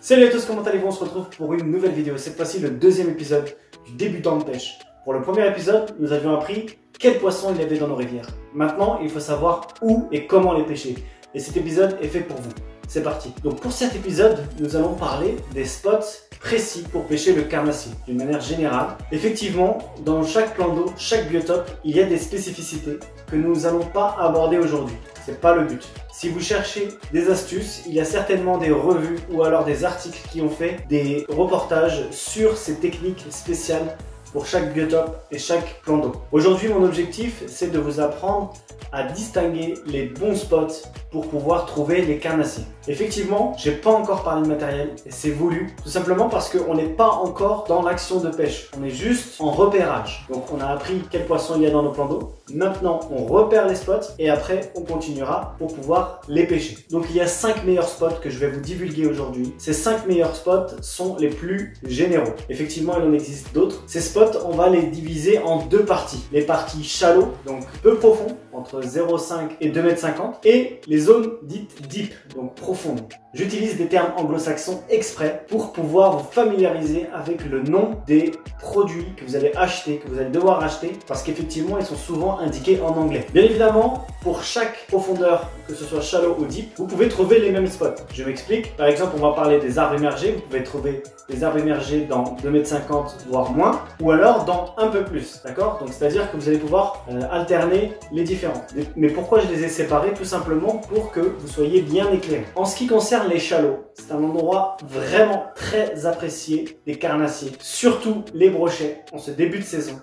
Salut à tous, comment allez-vous? On se retrouve pour une nouvelle vidéo. Cette fois-ci, le deuxième épisode du débutant de pêche. Pour le premier épisode, nous avions appris quels poissons il y avait dans nos rivières. Maintenant, il faut savoir où et comment les pêcher. Et cet épisode est fait pour vous. C'est parti. Donc pour cet épisode, nous allons parler des spots précis pour pêcher le carnassier, d'une manière générale. Effectivement, dans chaque plan d'eau, chaque biotope, il y a des spécificités que nous n'allons pas aborder aujourd'hui. C'est pas le but. Si vous cherchez des astuces, il y a certainement des revues ou alors des articles qui ont fait des reportages sur ces techniques spéciales pour chaque biotope et chaque plan d'eau. Aujourd'hui, mon objectif, c'est de vous apprendre à distinguer les bons spots pour pouvoir trouver les carnassiers. Effectivement, j'ai pas encore parlé de matériel et c'est voulu, tout simplement parce qu'on n'est pas encore dans l'action de pêche. On est juste en repérage. Donc on a appris quels poissons il y a dans nos plans d'eau. Maintenant, on repère les spots et après, on continuera pour pouvoir les pêcher. Donc il y a 5 meilleurs spots que je vais vous divulguer aujourd'hui. Ces 5 meilleurs spots sont les plus généraux. Effectivement, il en existe d'autres. Ces spots, on va les diviser en deux parties. Les parties shallow, donc peu profond, entre 0,5 et 2,50 m, et les zones dites deep, donc profondes. J'utilise des termes anglo-saxons exprès pour pouvoir vous familiariser avec le nom des produits que vous allez acheter, que vous allez devoir acheter, parce qu'effectivement, ils sont souvent indiqués en anglais. Bien évidemment, pour chaque profondeur, que ce soit shallow ou deep, vous pouvez trouver les mêmes spots. Je m'explique. Par exemple, on va parler des arbres émergés. Vous pouvez trouver des arbres émergés dans 2,50 m, voire moins, ou alors dans un peu plus, d'accord? Donc, c'est-à-dire que vous allez pouvoir alterner les différents. Mais pourquoi je les ai séparés? Tout simplement pour que vous soyez bien éclairés. En ce qui concerne les shallows, c'est un endroit vraiment très apprécié des carnassiers, surtout les brochets en ce début de saison.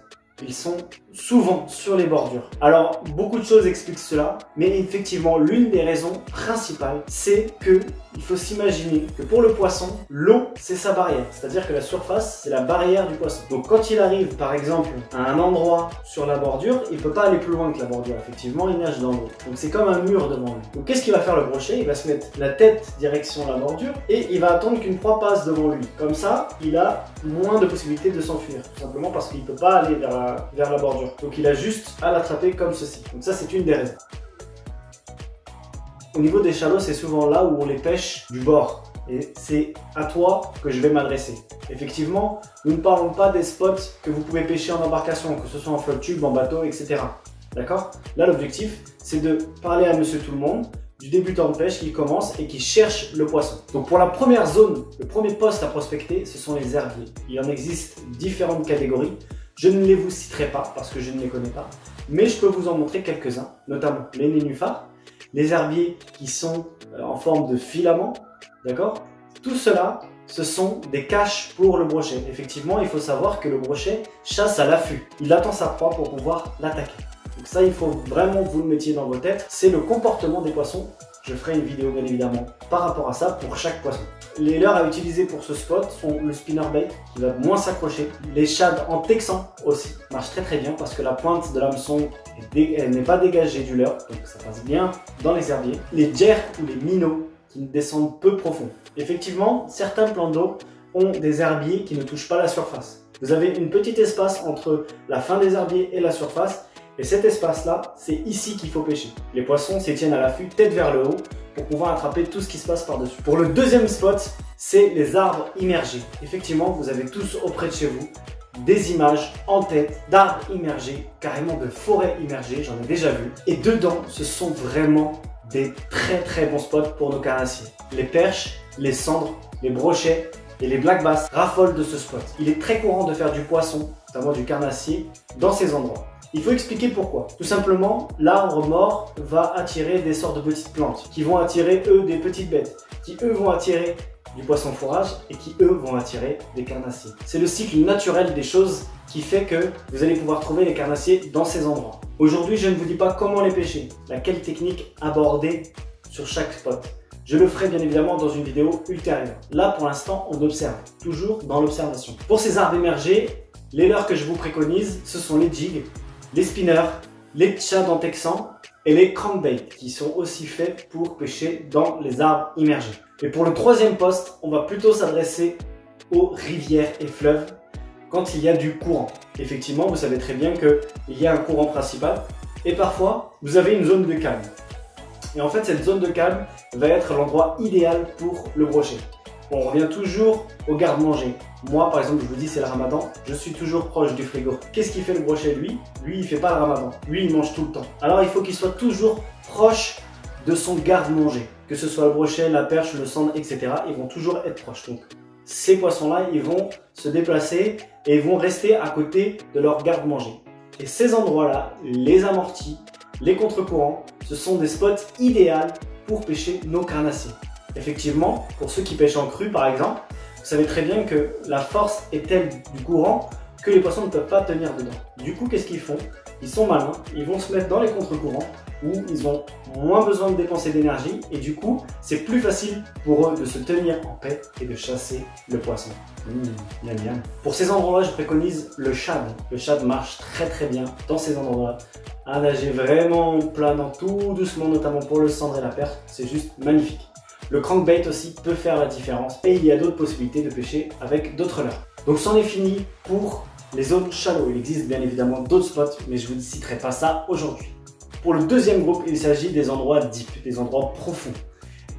Ils sont souvent sur les bordures. Alors, beaucoup de choses expliquent cela, mais effectivement, l'une des raisons principales, c'est que il faut s'imaginer que pour le poisson, l'eau, c'est sa barrière. C'est-à-dire que la surface, c'est la barrière du poisson. Donc, quand il arrive, par exemple, à un endroit sur la bordure, il ne peut pas aller plus loin que la bordure. Effectivement, il nage dans l'eau. Donc, c'est comme un mur devant lui. Donc, qu'est-ce qu'il va faire le brochet? Il va se mettre la tête direction la bordure et il va attendre qu'une proie passe devant lui. Comme ça, il a moins de possibilités de s'enfuir. Tout simplement parce qu'il ne peut pas aller vers la bordure. Donc, il a juste à l'attraper comme ceci. Donc, ça, c'est une des raisons. Au niveau des shallows, c'est souvent là où on les pêche du bord. Et c'est à toi que je vais m'adresser. Effectivement, nous ne parlons pas des spots que vous pouvez pêcher en embarcation, que ce soit en flotte tube, en bateau, etc. D'accord? Là, l'objectif, c'est de parler à monsieur tout le monde, du débutant de pêche qui commence et qui cherche le poisson. Donc pour la première zone, le premier poste à prospecter, ce sont les herbiers. Il en existe différentes catégories. Je ne les vous citerai pas parce que je ne les connais pas, mais je peux vous en montrer quelques-uns, notamment les nénuphars, les herbiers qui sont en forme de filaments, d'accord? Tout cela, ce sont des caches pour le brochet. Effectivement, il faut savoir que le brochet chasse à l'affût. Il attend sa proie pour pouvoir l'attaquer. Donc ça, il faut vraiment que vous le mettiez dans vos têtes. C'est le comportement des poissons. Je ferai une vidéo, bien évidemment, par rapport à ça pour chaque poisson. Les leurres à utiliser pour ce spot sont le spinnerbait, qui va moins s'accrocher. Les shads en texan aussi marchent très très bien parce que la pointe de l'hameçon n'est pas dégagée du leurre, donc ça passe bien dans les herbiers. Les jerks ou les minots qui descendent peu profond. Effectivement, certains plans d'eau ont des herbiers qui ne touchent pas la surface. Vous avez une petite espace entre la fin des herbiers et la surface. Et cet espace-là, c'est ici qu'il faut pêcher. Les poissons s'y tiennent à l'affût, tête vers le haut, pour pouvoir attraper tout ce qui se passe par-dessus. Pour le deuxième spot, c'est les arbres immergés. Effectivement, vous avez tous auprès de chez vous des images en tête d'arbres immergés, carrément de forêts immergées, j'en ai déjà vu. Et dedans, ce sont vraiment des très très bons spots pour nos carnassiers. Les perches, les cendres, les brochets et les black bass raffolent de ce spot. Il est très courant de faire du poisson, notamment du carnassier, dans ces endroits. Il faut expliquer pourquoi. Tout simplement, l'arbre mort va attirer des sortes de petites plantes qui vont attirer, eux, des petites bêtes, qui, eux, vont attirer du poisson fourrage et qui, eux, vont attirer des carnassiers. C'est le cycle naturel des choses qui fait que vous allez pouvoir trouver les carnassiers dans ces endroits. Aujourd'hui, je ne vous dis pas comment les pêcher, laquelle technique aborder sur chaque spot. Je le ferai bien évidemment dans une vidéo ultérieure. Là, pour l'instant, on observe, toujours dans l'observation. Pour ces arbres émergés, les leurres que je vous préconise, ce sont les jigs, les spinners, les shads en texan et les crankbait qui sont aussi faits pour pêcher dans les arbres immergés. Et pour le troisième poste, on va plutôt s'adresser aux rivières et fleuves quand il y a du courant. Effectivement, vous savez très bien qu'il y a un courant principal et parfois vous avez une zone de calme. Et en fait, cette zone de calme va être l'endroit idéal pour le brochet. On revient toujours au garde-manger. Moi, par exemple, je vous dis, c'est le ramadan, je suis toujours proche du frigo. Qu'est-ce qu'il fait le brochet, lui? Lui, il fait pas le ramadan. Lui, il mange tout le temps. Alors, il faut qu'il soit toujours proche de son garde-manger. Que ce soit le brochet, la perche, le sandre, etc. Ils vont toujours être proches. Donc, ces poissons-là, ils vont se déplacer et ils vont rester à côté de leur garde-manger. Et ces endroits-là, les amortis, les contre-courants, ce sont des spots idéaux pour pêcher nos carnassiers. Effectivement, pour ceux qui pêchent en crue par exemple, vous savez très bien que la force est telle du courant que les poissons ne peuvent pas tenir dedans. Du coup, qu'est-ce qu'ils font? Ils sont malins, ils vont se mettre dans les contre-courants où ils ont moins besoin de dépenser d'énergie et du coup, c'est plus facile pour eux de se tenir en paix et de chasser le poisson. Miam miam. Pour ces endroits-là, je préconise le shad. Le shad marche très bien dans ces endroits-là. À nager vraiment en planant tout doucement, notamment pour le sandre et la perche, c'est juste magnifique. Le crankbait aussi peut faire la différence et il y a d'autres possibilités de pêcher avec d'autres leurres. Donc c'en est fini pour les zones shallow. Il existe bien évidemment d'autres spots, mais je ne vous citerai pas ça aujourd'hui. Pour le deuxième groupe, il s'agit des endroits deep, des endroits profonds.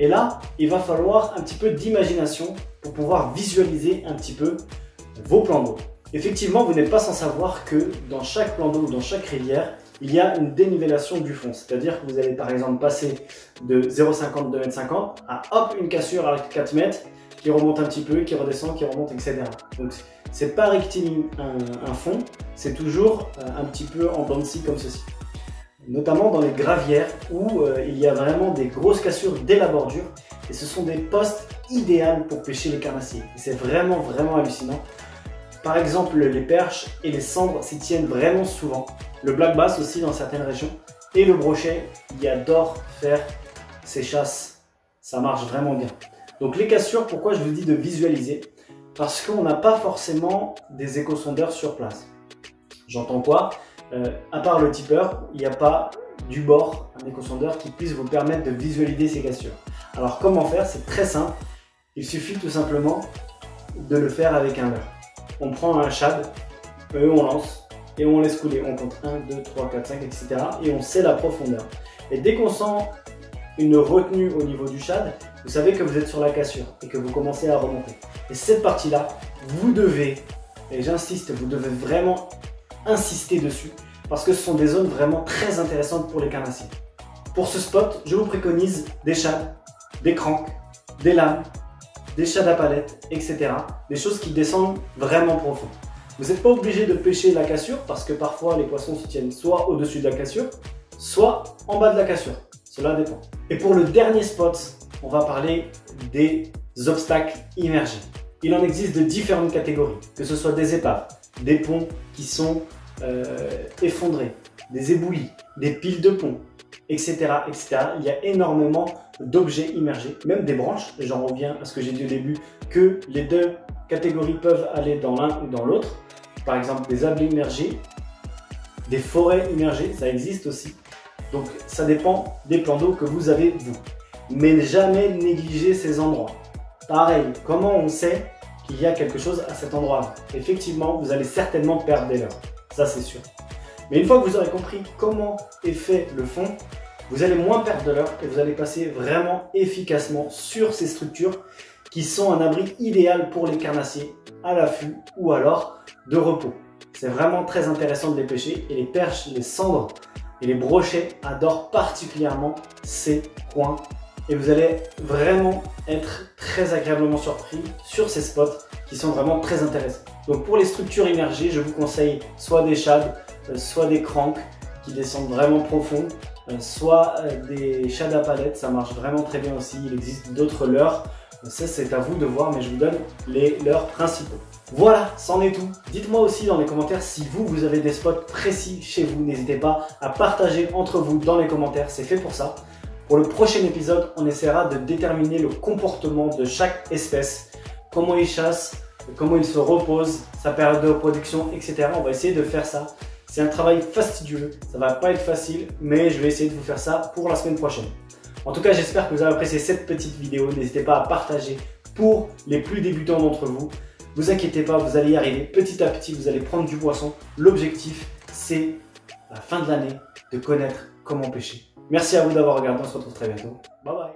Et là, il va falloir un petit peu d'imagination pour pouvoir visualiser un petit peu vos plans d'eau. Effectivement, vous n'êtes pas sans savoir que dans chaque plan d'eau ou dans chaque rivière, il y a une dénivellation du fond. C'est-à-dire que vous allez par exemple passer de 0,50, 2,50 m à hop, une cassure à 4 mètres qui remonte un petit peu, qui redescend, qui remonte, etc. Donc c'est pas rectiligne un fond, c'est toujours un petit peu en dents de scie comme ceci. Notamment dans les gravières où il y a vraiment des grosses cassures dès la bordure et ce sont des postes idéaux pour pêcher les carnassiers. C'est vraiment hallucinant. Par exemple, les perches et les sandres s'y tiennent vraiment souvent. Le black bass aussi dans certaines régions. Et le brochet, il adore faire ses chasses. Ça marche vraiment bien. Donc les cassures, pourquoi je vous dis de visualiser? Parce qu'on n'a pas forcément des échosondeurs sur place. J'entends quoi? À part le tipeur, il n'y a pas du bord un échosondeur qui puisse vous permettre de visualiser ces cassures. Alors comment faire? C'est très simple. Il suffit tout simplement de le faire avec un leurre. On prend un shad, on lance et on laisse couler. On compte 1, 2, 3, 4, 5, etc. Et on sait la profondeur. Et dès qu'on sent une retenue au niveau du shad, vous savez que vous êtes sur la cassure et que vous commencez à remonter. Et cette partie-là, vous devez, et j'insiste, vous devez vraiment insister dessus parce que ce sont des zones vraiment très intéressantes pour les carnassiers. Pour ce spot, je vous préconise des shads, des cranks, des lames, des shads à palette, etc. Des choses qui descendent vraiment profond. Vous n'êtes pas obligé de pêcher la cassure parce que parfois les poissons se tiennent soit au-dessus de la cassure, soit en bas de la cassure. Cela dépend. Et pour le dernier spot, on va parler des obstacles immergés. Il en existe de différentes catégories, que ce soit des épaves, des ponts qui sont effondrés, des éboulis, des piles de ponts, etc., etc. Il y a énormément d'objets immergés, même des branches, et j'en reviens à ce que j'ai dit au début, que les deux catégories peuvent aller dans l'un ou dans l'autre. Par exemple, des abris immergés, des forêts immergées, ça existe aussi. Donc ça dépend des plans d'eau que vous avez vous. Mais jamais négliger ces endroits. Pareil, comment on sait qu'il y a quelque chose à cet endroit-là? Effectivement, vous allez certainement perdre des leurres, ça c'est sûr. Mais une fois que vous aurez compris comment est fait le fond, vous allez moins perdre de leurres et vous allez passer vraiment efficacement sur ces structures qui sont un abri idéal pour les carnassiers à l'affût ou alors de repos. C'est vraiment très intéressant de les pêcher et les perches, les sandres et les brochets adorent particulièrement ces coins. Et vous allez vraiment être très agréablement surpris sur ces spots qui sont vraiment très intéressants. Donc pour les structures immergées, je vous conseille soit des shads, soit des cranks qui descendent vraiment profond, soit des shads à palette, ça marche vraiment très bien aussi. Il existe d'autres leurres, ça c'est à vous de voir, mais je vous donne les leurres principaux. Voilà, c'en est tout. Dites-moi aussi dans les commentaires si vous avez des spots précis chez vous. N'hésitez pas à partager entre vous dans les commentaires, c'est fait pour ça. Pour le prochain épisode, on essaiera de déterminer le comportement de chaque espèce, comment il chasse, comment il se repose, sa période de reproduction, etc. On va essayer de faire ça. C'est un travail fastidieux, ça va pas être facile, mais je vais essayer de vous faire ça pour la semaine prochaine. En tout cas, j'espère que vous avez apprécié cette petite vidéo. N'hésitez pas à partager pour les plus débutants d'entre vous. Vous inquiétez pas, vous allez y arriver. Petit à petit, vous allez prendre du poisson. L'objectif, c'est à la fin de l'année de connaître comment pêcher. Merci à vous d'avoir regardé, on se retrouve très bientôt. Bye bye.